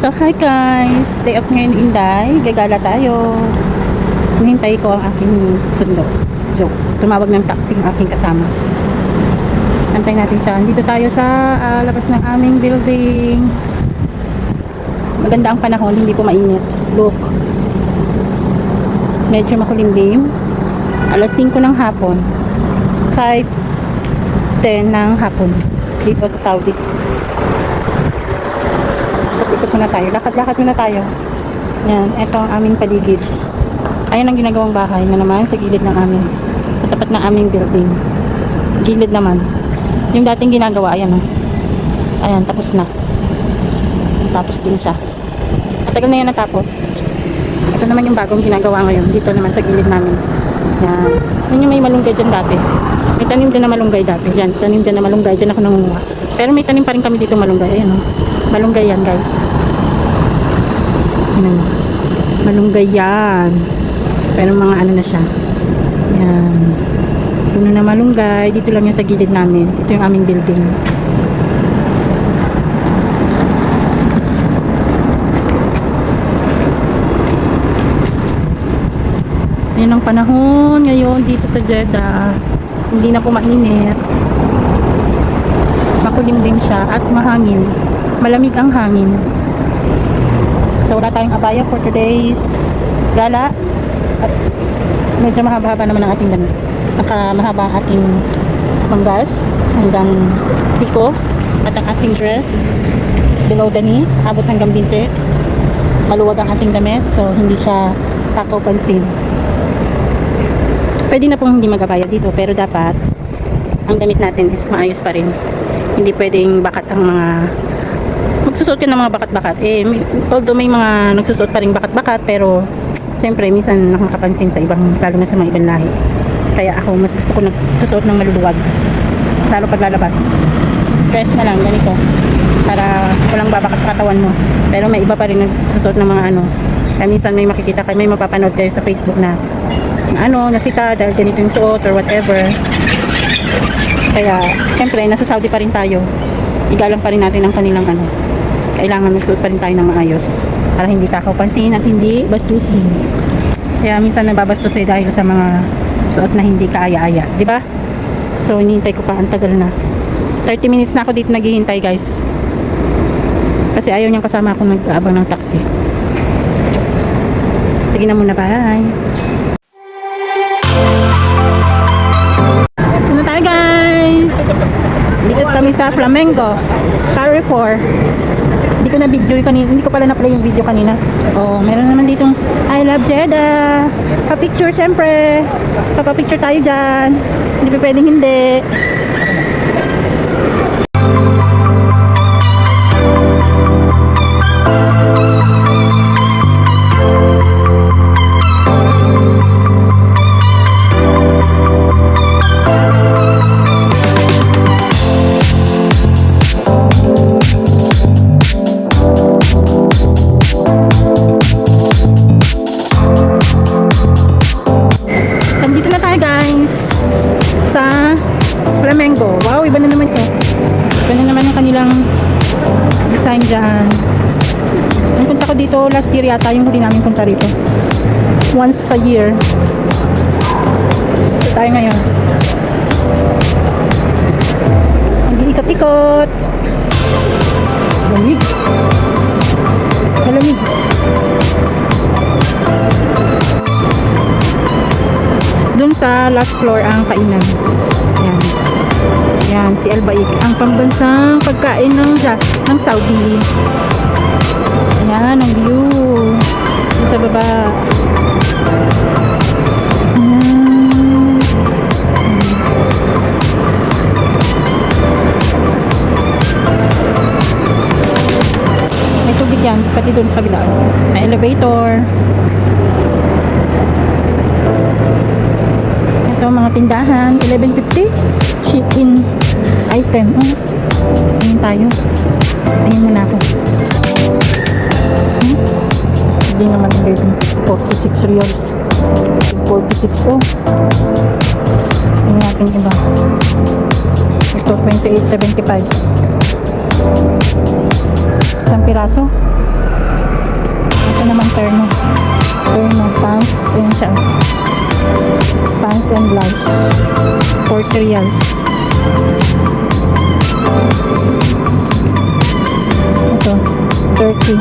So hi guys, day off ngayon Inday, gagala tayo. Hinihintay ko ang aking sundo. Joke, tumawag ng taxi ang aking kasama. Antay natin siya. Dito tayo sa labas ng aming building. Maganda ang panahon, hindi po mainit. Look, medyo makulimlim. Alas 5 ng hapon, 5:10 ng hapon dito sa Saudi. Ikot muna tayo, lakad-lakad muna tayo. Yan, ito ang aming paligid. Ayan ang ginagawang bahay na naman sa gilid ng amin, sa tapat ng aming building. Gilid naman yung dating ginagawa, ayan oh. Ayan, tapos na. Tapos din siya. Matagal na yan natapos. Ito naman yung bagong ginagawa ngayon, dito naman sa gilid namin. Yan, yun yung may malunggay dyan dati. May tanim dyan na malunggay dati. Dyan, tanim dyan na malunggay, dyan ako nangunguha. Pero may tanim pa rin kami dito malunggay. Ayan oh, malunggay yan guys. Ayan, malunggay yan. Pero mga ano na siya. Yan, puno na malunggay. Dito lang yan sa gilid namin. Ito yung aming building. Yan ang panahon ngayon dito sa Jeddah. Hindi na po mainit. Makulimlim siya at mahangin. Malamig ang hangin. So wala tayong abaya for today's gala. At medyo mahaba-haba naman ang ating damit. Mahaba ang ating manggas hanggang siko. At ang ating dress below the knee, abot hanggang binte. Maluwag ang ating damit, so hindi siya takaw pansin. Pwede na pong hindi mag-abaya dito, pero dapat ang damit natin is maayos pa rin. Hindi pwedeng bakat ang mga magsusuot ka ng mga bakat-bakat. Although may mga nagsusuot pa rin bakat-bakat, pero siyempre minsan nakakapansin sa ibang, lalo na sa mga ibang lahi. Kaya ako mas gusto ko nagsusuot ng maluluwag, lalo paglalabas. Dress na lang ganito para walang babakat sa katawan mo, pero may iba pa rin nagsusuot ng mga ano. Kaya minsan may makikita kayo, may mapapanood kayo sa Facebook na nasita dahil ganito yung suot or whatever. Kaya siyempre nasa Saudi pa rin tayo, igalang pa rin natin ang kanilang kailangan magsuot pa rin tayo ng maayos para hindi takaw pansin at hindi bastusin. Kaya minsan nababastos dahil sa mga suot na hindi kaaya-aya, di ba? So hinihintay ko pa, ang tagal na. 30 minutes na ako dito naghihintay guys, kasi ayaw niyang kasama ako nag-aabang ng taxi. Sige na muna, bye. Ito na tayo guys, dito kami sa Flamengo Carrefour. Hindi ko na video kanina, hindi ko pala na-play yung video kanina. Oh, meron naman ditong I love Jeddah. Pa-picture syempre. Pa-picture tayo dyan. Hindi pa pwedeng hindi. Flamengo. Wow, iba na naman siya. Iba na naman ang kanilang design dyan. Nung punta ko dito last year yata, yung huli namin punta rito. Once a year. Ito tayo ngayon. Mag-iikot-ikot. Malamig. Malamig. Dun sa last floor ang kainan. Yan. Yan, si Al Baik, ang pambansang pagkain ng Saudi. Ayan, ang view. Sa baba. Ayan. May tubig yan, pati doon sa kabila. May elevator. Ito mga tindahan, 11.50 chicken item. Tingin tayo. Tingin muna ako. Hindi naman baby. 46 riyals. 46 oh. Tingin natin iba. Ito 28.75. Isang piraso. Ito naman terno. Terno, pants. Ayan siya. Pants and blouse. 40 reals. Ito, 30.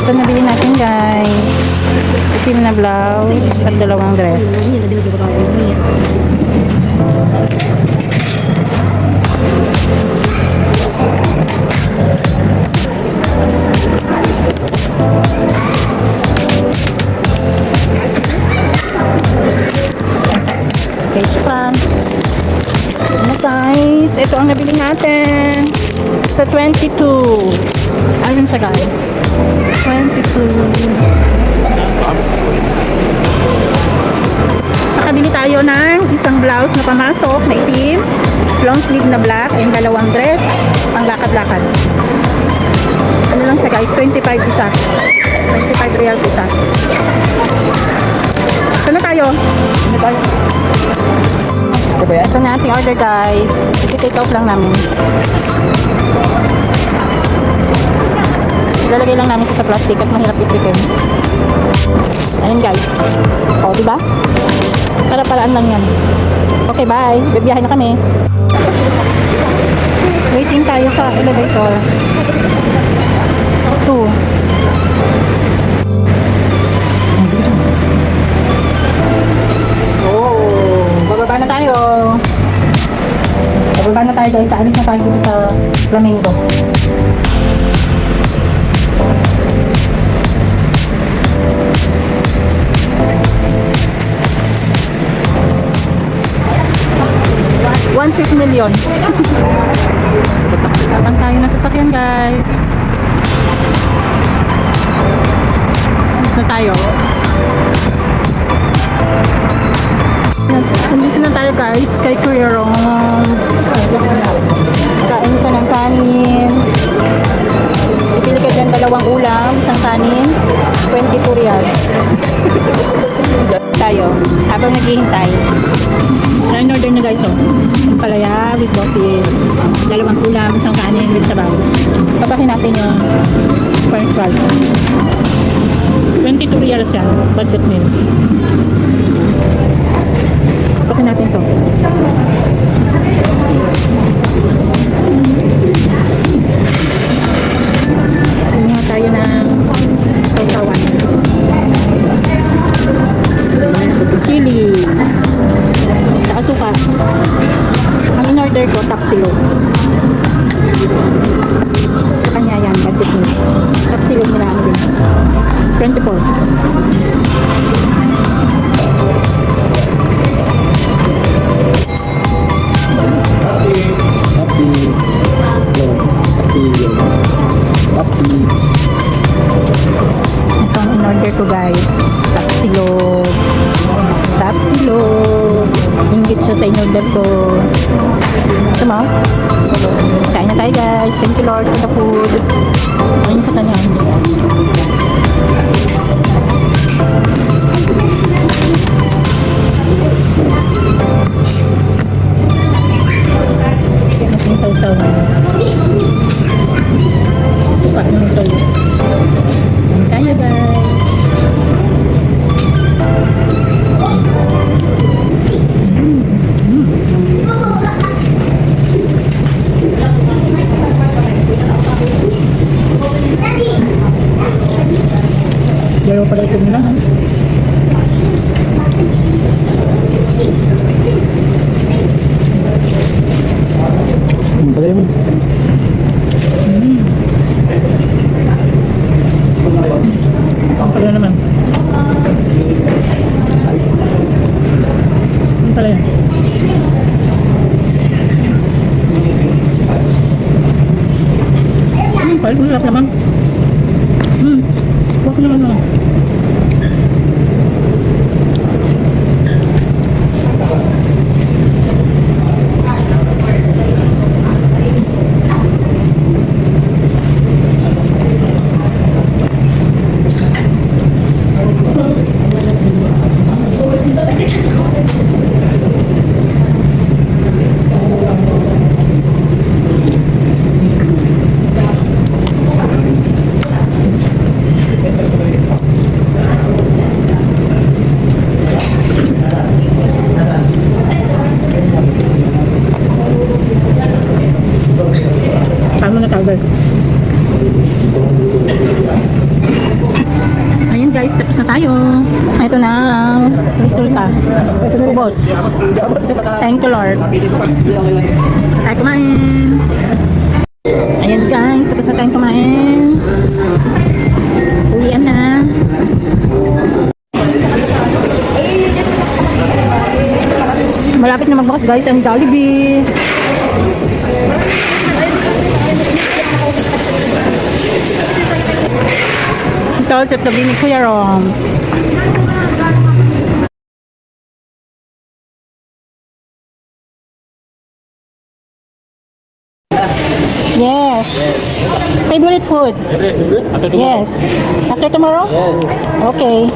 Ito nabili natin guys. Itim na blouse at dalawang dress. Okay, pan. Na size. Ito ang nabili natin. Sa 22. Ayun siya guys. 22. Nakabili tayo ng isang blouse na pamasok na itim, long sleeve na black, and dalawang dress pang lakad-lakad. Ano lang siya guys, 25 isa. 25 reals isa. Saan na tayo? Saan na tayo? Ito na ating order guys. I-take out lang namin. Ilalagay lang namin sa plastic at mahirap itikin. Ayun guys. O, diba? Para-paraan lang yan. Okay, bye. Bibiyahin na kami. Waiting tayo sa elevator. 2. Oh, bababa na tayo. Bababa na tayo guys. Alis na tayo dito sa Flamingo. $1.5 million. Tapang tayo ng sasakyan guys. Alis na tayo. Nandito na tayo guys kay Kuya Ron's. Kain siya ng kanin. Ipili ka dyan dalawang ulam, isang kanin, 22 reals. Tayo, habang naghihintay. In order na guys, oh. Ang palaya with bopis, dalawang ulam, isang kanin with sabaw. Papakin natin yung french fries. 22 reals yan, budget meal. Papakin natin to. Tingnan tayo ng sausawan. Chili. Sa asuka. Ang in-order ko, tapsilo. Sa kanya yan, budget meal. Tapsilo nila ano din. 24. Ito ang in-order ko guys. Tapsilog. Tapsilog. Inggit siya sa in-order ko. Ito mo. Kain na tayo guys. Thank you Lord for the food. Ayun sa kanya. pala ito nila. Bagay mo. Ang pala naman. Ang pala yan. Ang pala, wala naman. Wala naman naman. Paano na tawag? Ayan guys, tapos na tayo. Ito na ang resulta. Ubos. Thank you Lord. Sa tayo kumain. Ayan guys, tapos na tayong kumain. Uwian na. Malapit na magbukas guys ang Jollibee. Ito sa tabi ni Kuya Roms. Yes. Favorite food? Yes. After tomorrow? Yes. Okay.